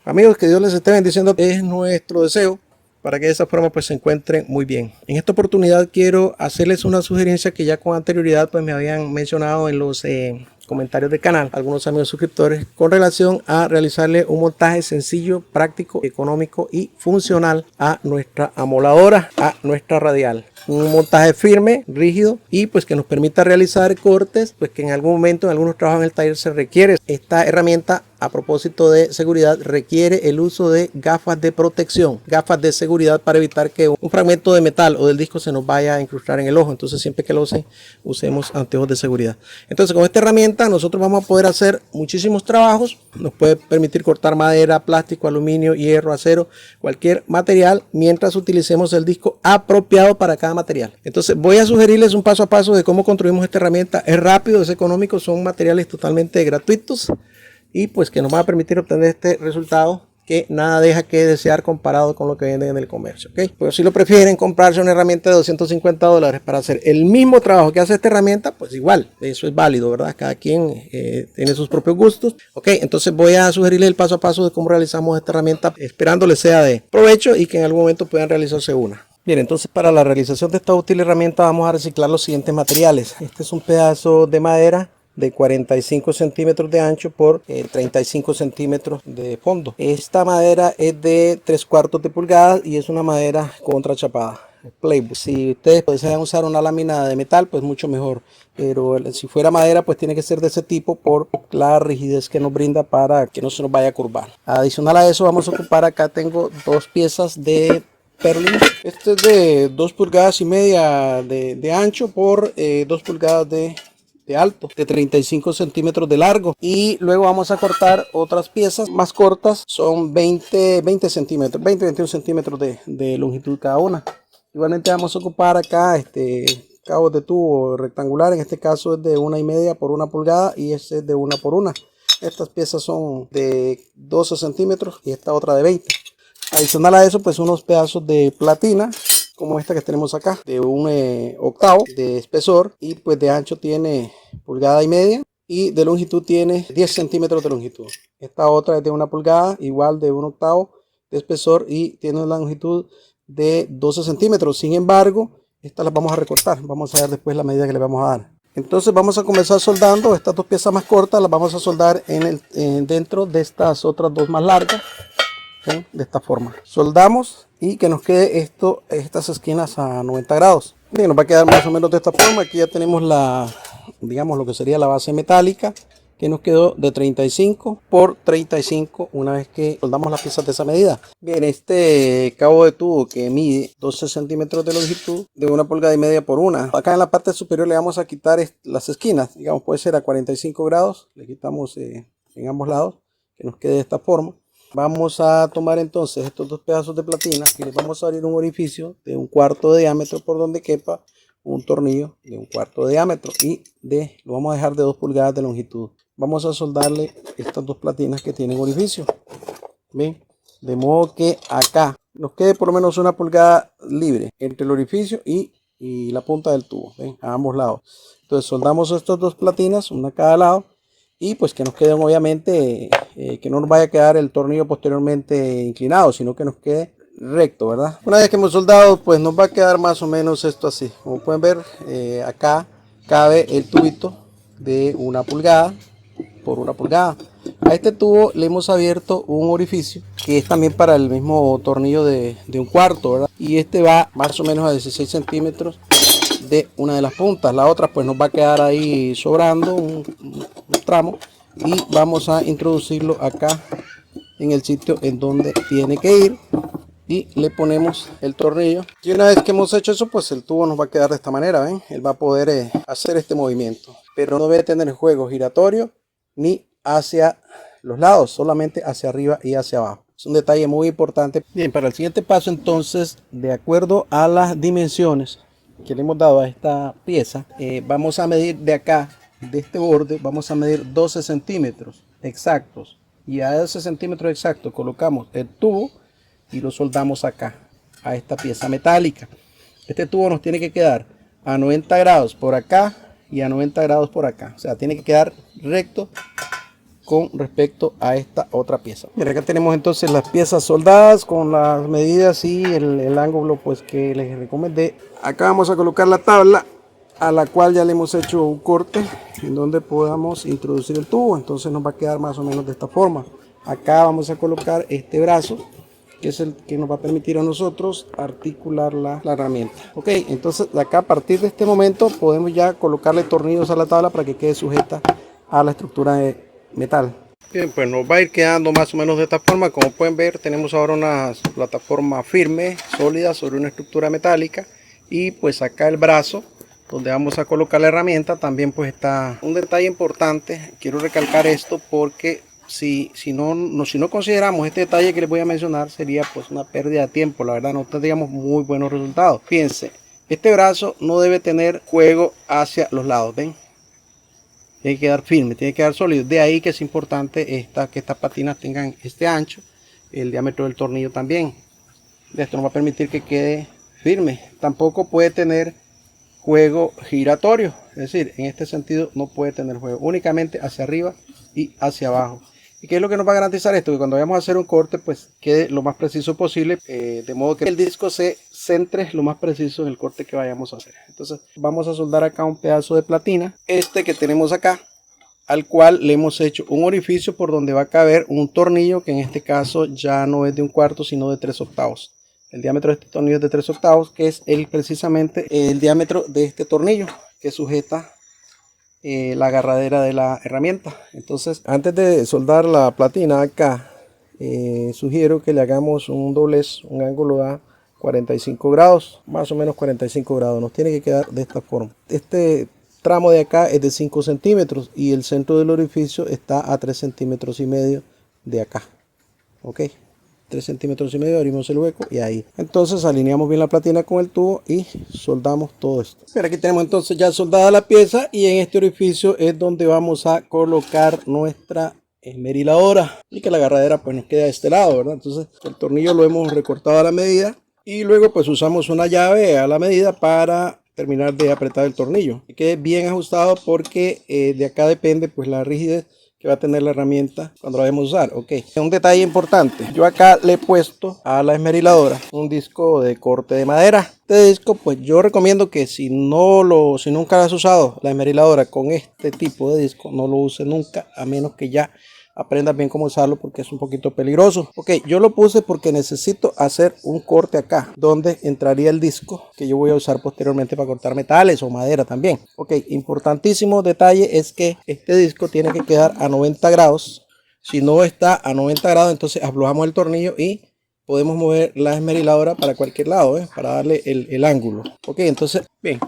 Amigos, que Dios les esté bendiciendo, es nuestro deseo para que de esa forma pues se encuentren muy bien. En esta oportunidad quiero hacerles una sugerencia que ya con anterioridad pues me habían mencionado en los comentarios del canal algunos amigos suscriptores con relación a realizarle un montaje sencillo, práctico, económico y funcional a nuestra amoladora, a nuestra radial. Un montaje firme, rígido y pues que nos permita realizar cortes pues que en algún momento en algunos trabajos en el taller se requiere. Esta herramienta, a propósito de seguridad, requiere el uso de gafas de protección, gafas de seguridad para evitar que un fragmento de metal o del disco se nos vaya a incrustar en el ojo. Entonces siempre que lo usen, usemos anteojos de seguridad. Entonces con esta herramienta nosotros vamos a poder hacer muchísimos trabajos. Nos puede permitir cortar madera, plástico, aluminio, hierro, acero, cualquier material, mientras utilicemos el disco apropiado para cada material. Entonces voy a sugerirles un paso a paso de cómo construimos esta herramienta. Es rápido, es económico, son materiales totalmente gratuitos y pues que nos va a permitir obtener este resultado que nada deja que desear comparado con lo que venden en el comercio, ¿ok? Pero si lo prefieren comprarse una herramienta de $250 para hacer el mismo trabajo que hace esta herramienta, pues igual, eso es válido, ¿verdad? Cada quien tiene sus propios gustos, ¿ok? Entonces voy a sugerirles el paso a paso de cómo realizamos esta herramienta, esperando les sea de provecho y que en algún momento puedan realizarse una. Bien, entonces para la realización de esta útil herramienta vamos a reciclar los siguientes materiales. Este es un pedazo de madera de 45 centímetros de ancho por 35 centímetros de fondo. Esta madera es de 3/4 de pulgada y es una madera contrachapada, playwood. Si ustedes desean usar una lámina de metal, pues mucho mejor, pero si fuera madera pues tiene que ser de ese tipo por la rigidez que nos brinda para que no se nos vaya a curvar. Adicional a eso vamos a ocupar, acá tengo dos piezas de Perlin. Este es de 2 pulgadas y media de ancho por 2 pulgadas de alto, de 35 centímetros de largo, y luego vamos a cortar otras piezas más cortas, son 20 centímetros, 21 centímetros de longitud cada una. Igualmente vamos a ocupar acá cabos de tubo rectangular, en este caso es de 1,5 por 1 pulgada y este es de 1 por 1. Estas piezas son de 12 centímetros y esta otra de 20. Adicional a eso pues unos pedazos de platina como esta que tenemos acá, de 1/8 de espesor y pues de ancho tiene 1,5 pulgadas y de longitud tiene 10 centímetros de longitud. Esta otra es de 1 pulgada, igual de 1/8 de espesor y tiene una longitud de 12 centímetros. Sin embargo, estas las vamos a recortar, vamos a ver después la medida que le vamos a dar. Entonces vamos a comenzar soldando estas dos piezas más cortas, las vamos a soldar dentro de estas otras dos más largas. ¿Sí? De esta forma soldamos y que nos quede estas esquinas a 90 grados. Bien, nos va a quedar más o menos de esta forma. Aquí ya tenemos digamos lo que sería la base metálica, que nos quedó de 35 por 35 una vez que soldamos las piezas de esa medida. Bien, este cabo de tubo que mide 12 centímetros de longitud, de 1,5 pulgadas por 1. Acá en la parte superior le vamos a quitar las esquinas, digamos puede ser a 45 grados, le quitamos en ambos lados, que nos quede de esta forma. Vamos a tomar entonces estos dos pedazos de platina y les vamos a abrir un orificio de 1/4 de diámetro por donde quepa un tornillo de 1/4 de diámetro y lo vamos a dejar de 2 pulgadas de longitud. Vamos a soldarle estas dos platinas que tienen orificio. ¿Ven? De modo que acá nos quede por lo menos 1 pulgada libre entre el orificio y la punta del tubo. ¿Ven? A ambos lados. Entonces soldamos estas dos platinas, una a cada lado. Y pues que nos queden obviamente, que no nos vaya a quedar el tornillo posteriormente inclinado, sino que nos quede recto, ¿verdad? Una vez que hemos soldado, pues nos va a quedar más o menos esto así. Como pueden ver, acá cabe el tubito de 1 pulgada por 1 pulgada. A este tubo le hemos abierto un orificio que es también para el mismo tornillo de 1/4, ¿verdad? Y este va más o menos a 16 centímetros de una de las puntas. La otra pues nos va a quedar ahí sobrando un tramo y vamos a introducirlo acá en el sitio en donde tiene que ir y le ponemos el tornillo. Y una vez que hemos hecho eso, pues el tubo nos va a quedar de esta manera. ¿Ven? Él va a poder hacer este movimiento, pero no debe tener juego giratorio ni hacia los lados, solamente hacia arriba y hacia abajo. Es un detalle muy importante. Bien, para el siguiente paso entonces, de acuerdo a las dimensiones que le hemos dado a esta pieza, vamos a medir de acá, de este borde, vamos a medir 12 centímetros exactos, y a 12 centímetros exactos colocamos el tubo y lo soldamos acá a esta pieza metálica. Este tubo nos tiene que quedar a 90 grados por acá y a 90 grados por acá, o sea tiene que quedar recto con respecto a esta otra pieza. Mira, acá tenemos entonces las piezas soldadas con las medidas y el ángulo pues que les recomendé. Acá vamos a colocar la tabla a la cual ya le hemos hecho un corte en donde podamos introducir el tubo. Entonces nos va a quedar más o menos de esta forma. Acá vamos a colocar este brazo, que es el que nos va a permitir a nosotros articular la herramienta. Ok, entonces de acá a partir de este momento podemos ya colocarle tornillos a la tabla para que quede sujeta a la estructura de metal. Bien, pues nos va a ir quedando más o menos de esta forma. Como pueden ver, tenemos ahora una plataforma firme, sólida, sobre una estructura metálica. Y pues acá el brazo donde vamos a colocar la herramienta también pues está un detalle importante. Quiero recalcar esto porque si no consideramos este detalle que les voy a mencionar, sería pues una pérdida de tiempo. La verdad no tendríamos muy buenos resultados. Fíjense, este brazo no debe tener juego hacia los lados, ¿ven? Tiene que quedar firme, tiene que quedar sólido. De ahí que es importante que estas patinas tengan este ancho, el diámetro del tornillo también. Esto nos va a permitir que quede firme. Tampoco puede tener juego giratorio, es decir, en este sentido no puede tener juego, únicamente hacia arriba y hacia abajo. ¿Y qué es lo que nos va a garantizar esto? Que cuando vayamos a hacer un corte pues quede lo más preciso posible, de modo que el disco se centre lo más preciso en el corte que vayamos a hacer. Entonces vamos a soldar acá un pedazo de platina, este que tenemos acá, al cual le hemos hecho un orificio por donde va a caber un tornillo, que en este caso ya no es de 1/4 sino de 3/8. El diámetro de este tornillo es de 3/8, que es precisamente el diámetro de este tornillo que sujeta la agarradera de la herramienta. Entonces, antes de soldar la platina acá, sugiero que le hagamos un doblez, un ángulo a 45 grados, más o menos 45 grados. Nos tiene que quedar de esta forma. Este tramo de acá es de 5 centímetros y el centro del orificio está a 3,5 centímetros de acá. Ok. 3,5 centímetros, abrimos el hueco y ahí. Entonces alineamos bien la platina con el tubo y soldamos todo esto. Pero aquí tenemos entonces ya soldada la pieza y en este orificio es donde vamos a colocar nuestra esmeriladora y que la agarradera pues nos quede de este lado, ¿verdad? Entonces el tornillo lo hemos recortado a la medida y luego pues usamos una llave a la medida para terminar de apretar el tornillo. Que quede bien ajustado porque de acá depende pues la rigidez que va a tener la herramienta cuando la vamos a usar. Ok, un detalle importante, yo acá le he puesto a la esmeriladora un disco de corte de madera. Este disco pues yo recomiendo que si nunca has usado la esmeriladora con este tipo de disco, no lo use nunca, a menos que ya aprendas bien cómo usarlo, porque es un poquito peligroso. Ok, yo lo puse porque necesito hacer un corte acá donde entraría el disco que yo voy a usar posteriormente para cortar metales o madera también. Ok, importantísimo detalle es que este disco tiene que quedar a 90 grados. Si no está a 90 grados, entonces aflojamos el tornillo y podemos mover la esmeriladora para cualquier lado, para darle el ángulo. Ok, entonces bien,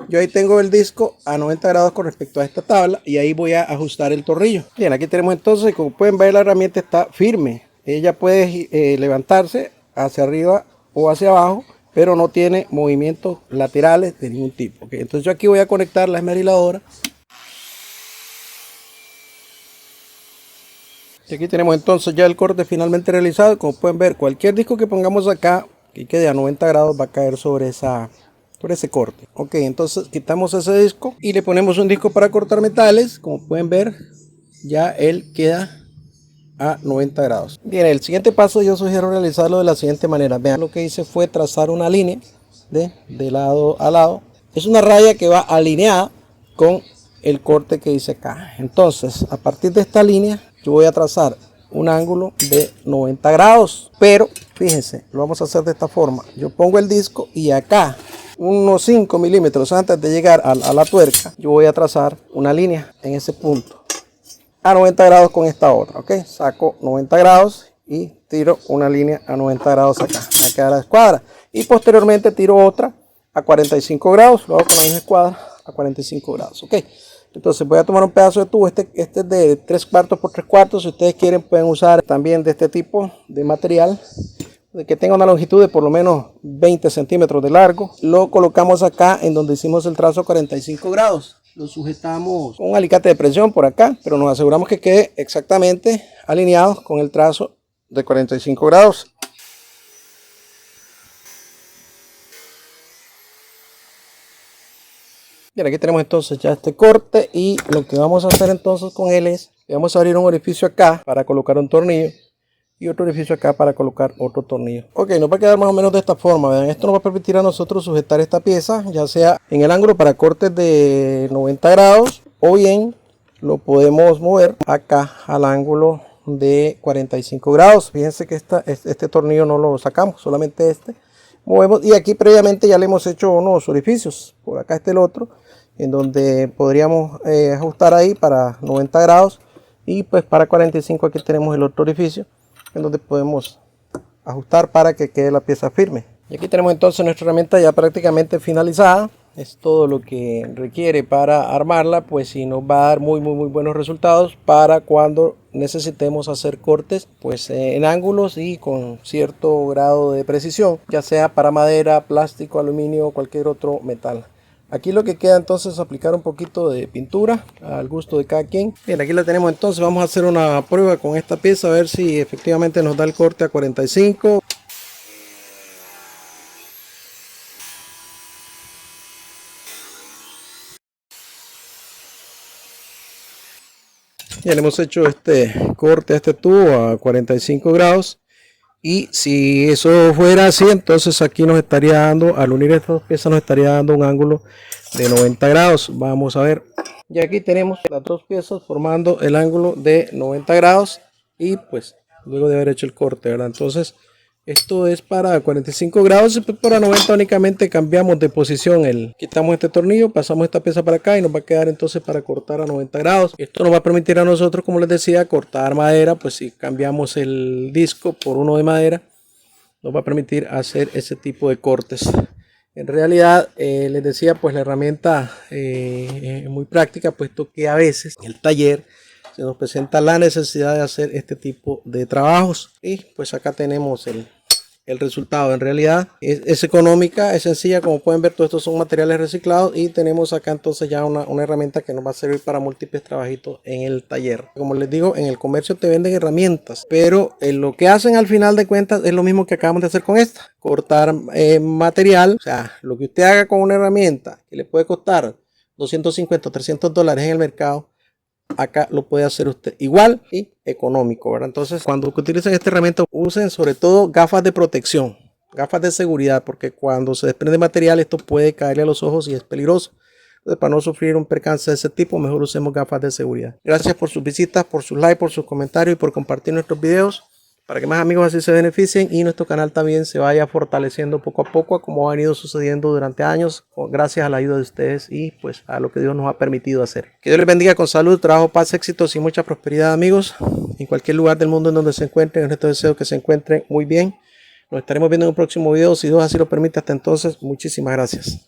yo ahí tengo el disco a 90 grados con respecto a esta tabla y ahí voy a ajustar el tornillo. Bien, aquí tenemos entonces, como pueden ver, la herramienta está firme. Ella puede levantarse hacia arriba o hacia abajo, pero no tiene movimientos laterales de ningún tipo. Okay, entonces yo aquí voy a conectar la esmeriladora. Y aquí tenemos entonces ya el corte finalmente realizado. Como pueden ver, cualquier disco que pongamos acá que quede a 90 grados va a caer sobre ese corte. Ok, entonces quitamos ese disco y le ponemos un disco para cortar metales. Como pueden ver, ya él queda a 90 grados. Bien, el siguiente paso yo sugiero realizarlo de la siguiente manera. Vean, lo que hice fue trazar una línea de lado a lado. Es una raya que va alineada con el corte que hice acá. Entonces, a partir de esta línea, yo voy a trazar un ángulo de 90 grados. Pero, fíjense, lo vamos a hacer de esta forma. Yo pongo el disco y acá, unos 5 milímetros antes de llegar a la tuerca, yo voy a trazar una línea en ese punto a 90 grados con esta otra. Ok, saco 90 grados y tiro una línea a 90 grados acá. Va a quedar la escuadra. Y posteriormente tiro otra a 45 grados. Lo hago con la misma escuadra a 45 grados. Ok, entonces voy a tomar un pedazo de tubo. Este es de 3/4 por 3/4. Si ustedes quieren, pueden usar también de este tipo de material, de que tenga una longitud de por lo menos 20 centímetros de largo. Lo colocamos acá en donde hicimos el trazo a 45 grados. Lo sujetamos con un alicate de presión por acá, pero nos aseguramos que quede exactamente alineado con el trazo de 45 grados. Bien, aquí tenemos entonces ya este corte y lo que vamos a hacer entonces con él es Y vamos a abrir un orificio acá para colocar un tornillo y otro orificio acá para colocar otro tornillo. Ok, nos va a quedar más o menos de esta forma. Vean, esto nos va a permitir a nosotros sujetar esta pieza, ya sea en el ángulo para cortes de 90 grados o bien lo podemos mover acá al ángulo de 45 grados. Fíjense que este tornillo no lo sacamos, solamente este. Movemos y aquí previamente ya le hemos hecho unos orificios. Por acá está el otro, en donde podríamos ajustar ahí para 90 grados. Y pues para 45 aquí tenemos el otro orificio, en donde podemos ajustar para que quede la pieza firme. Y aquí tenemos entonces nuestra herramienta ya prácticamente finalizada. Es todo lo que requiere para armarla, pues si nos va a dar muy buenos resultados para cuando necesitemos hacer cortes pues en ángulos y con cierto grado de precisión, ya sea para madera, plástico, aluminio o cualquier otro metal. Aquí lo que queda entonces es aplicar un poquito de pintura al gusto de cada quien. Bien, aquí la tenemos entonces. Vamos a hacer una prueba con esta pieza a ver si efectivamente nos da el corte a 45. Ya le hemos hecho este corte a este tubo a 45 grados. Y si eso fuera así, entonces aquí nos estaría dando, al unir estas dos piezas, nos estaría dando un ángulo de 90 grados. Vamos a ver. Y aquí tenemos las dos piezas formando el ángulo de 90 grados. Y pues luego de haber hecho el corte, ¿verdad? Entonces esto es para 45 grados y pues para 90 únicamente cambiamos de posición. Quitamos este tornillo, pasamos esta pieza para acá y nos va a quedar entonces para cortar a 90 grados. Esto nos va a permitir a nosotros, como les decía, cortar madera. Pues si cambiamos el disco por uno de madera, nos va a permitir hacer ese tipo de cortes. En realidad, les decía, pues la herramienta es muy práctica, puesto que a veces en el taller se nos presenta la necesidad de hacer este tipo de trabajos. Y pues acá tenemos el resultado. En realidad es económica, es sencilla. Como pueden ver, todos estos son materiales reciclados. Y tenemos acá entonces ya una herramienta que nos va a servir para múltiples trabajitos en el taller. Como les digo, en el comercio te venden herramientas, pero lo que hacen al final de cuentas es lo mismo que acabamos de hacer con esta. Cortar material. O sea, lo que usted haga con una herramienta que le puede costar 250 o 300 dólares en el mercado, acá lo puede hacer usted igual y económico, ¿verdad? Entonces, cuando utilicen esta herramienta, usen sobre todo gafas de protección, gafas de seguridad, porque cuando se desprende material, esto puede caerle a los ojos y es peligroso. Entonces, para no sufrir un percance de ese tipo, mejor usemos gafas de seguridad. Gracias por sus visitas, por sus likes, por sus comentarios y por compartir nuestros videos, para que más amigos así se beneficien y nuestro canal también se vaya fortaleciendo poco a poco, como ha venido sucediendo durante años, gracias a la ayuda de ustedes y pues a lo que Dios nos ha permitido hacer. Que Dios les bendiga con salud, trabajo, paz, éxitos y mucha prosperidad, amigos, en cualquier lugar del mundo en donde se encuentren. En nuestro deseo que se encuentren muy bien. Nos estaremos viendo en un próximo video, si Dios así lo permite. Hasta entonces, muchísimas gracias.